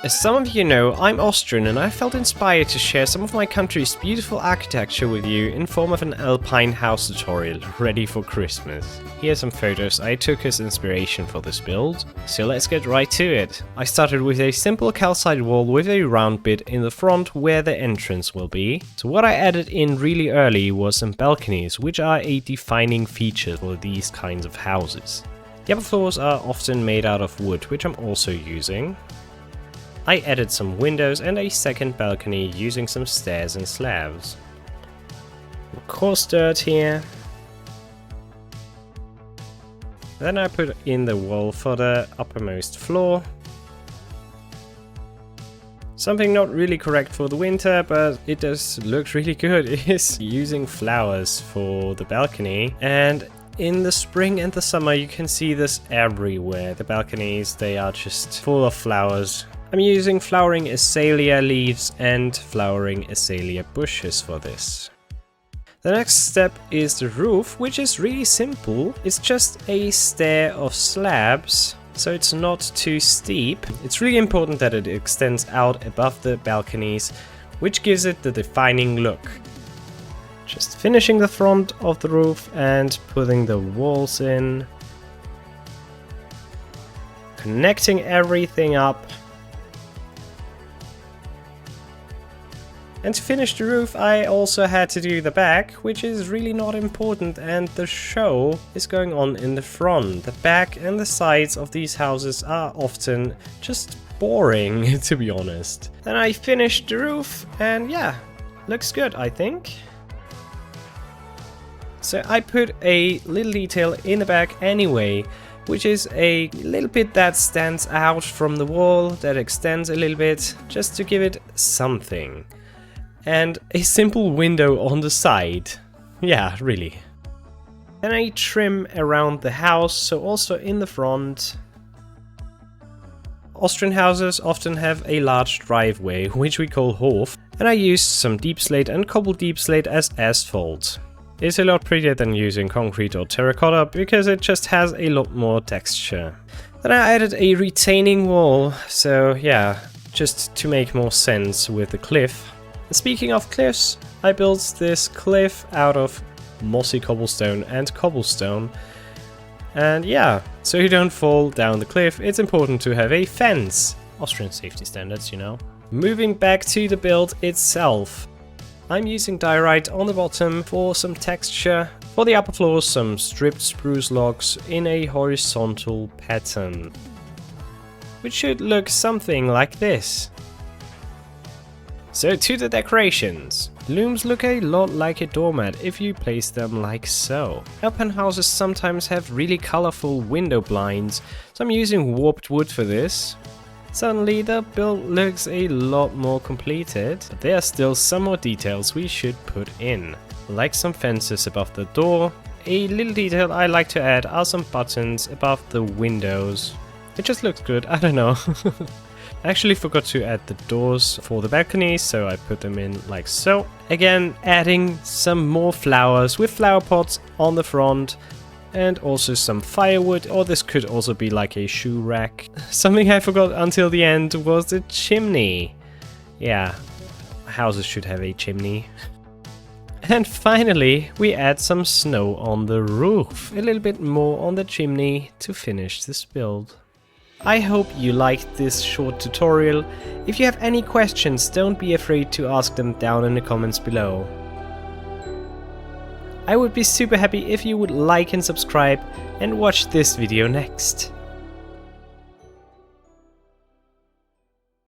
As some of you know, I'm Austrian and I felt inspired to share some of my country's beautiful architecture with you in form of an Alpine house tutorial ready for Christmas. Here are some photos I took as inspiration for this build, so let's get right to it. I started with a simple calcite wall with a round bit in the front where the entrance will be. So what I added in really early was some balconies, which are a defining feature for these kinds of houses. The upper floors are often made out of wood, which I'm also using. I added some windows and a second balcony using some stairs and slabs. Coarse dirt here. Then I put in the wall for the uppermost floor. Something not really correct for the winter, but it does look really good, is using flowers for the balcony. And in the spring and the summer you can see this everywhere. The balconies, they are just full of flowers. I'm using flowering azalea leaves and flowering azalea bushes for this. The next step is the roof, which is really simple. It's just a stair of slabs, so it's not too steep. It's really important that it extends out above the balconies, which gives it the defining look. Just finishing the front of the roof and putting the walls in. Connecting everything up. And to finish the roof I also had to do the back, which is really not important, and the show is going on in the front. The back and the sides of these houses are often just boring, to be honest. Then I finished the roof and yeah, looks good I think. So I put a little detail in the back anyway, which is a little bit that stands out from the wall, that extends a little bit, just to give it something. And a simple window on the side. Yeah, really. Then I trim around the house, so also in the front. Austrian houses often have a large driveway, which we call Hof, and I used some deep slate and cobbled deep slate as asphalt. It's a lot prettier than using concrete or terracotta, because it just has a lot more texture. Then I added a retaining wall, so yeah, just to make more sense with the cliff. Speaking of cliffs, I built this cliff out of mossy cobblestone and cobblestone. And yeah, so you don't fall down the cliff, it's important to have a fence. Austrian safety standards, you know. Moving back to the build itself. I'm using diorite on the bottom for some texture. For the upper floors, some stripped spruce logs in a horizontal pattern. Which should look something like this. So to the decorations. Looms look a lot like a doormat if you place them like so. Alpine houses sometimes have really colorful window blinds, so I'm using warped wood for this. Suddenly the build looks a lot more completed, but there are still some more details we should put in. Like some fences above the door. A little detail I like to add are some buttons above the windows. It just looks good, I don't know. I actually forgot to add the doors for the balconies, so I put them in like so. Again, adding some more flowers with flower pots on the front and also some firewood, or this could also be like a shoe rack. Something I forgot until the end was the chimney. Yeah, houses should have a chimney. And finally, we add some snow on the roof, a little bit more on the chimney to finish this build. I hope you liked this short tutorial. If you have any questions, don't be afraid to ask them down in the comments below. I would be super happy if you would like and subscribe and watch this video next.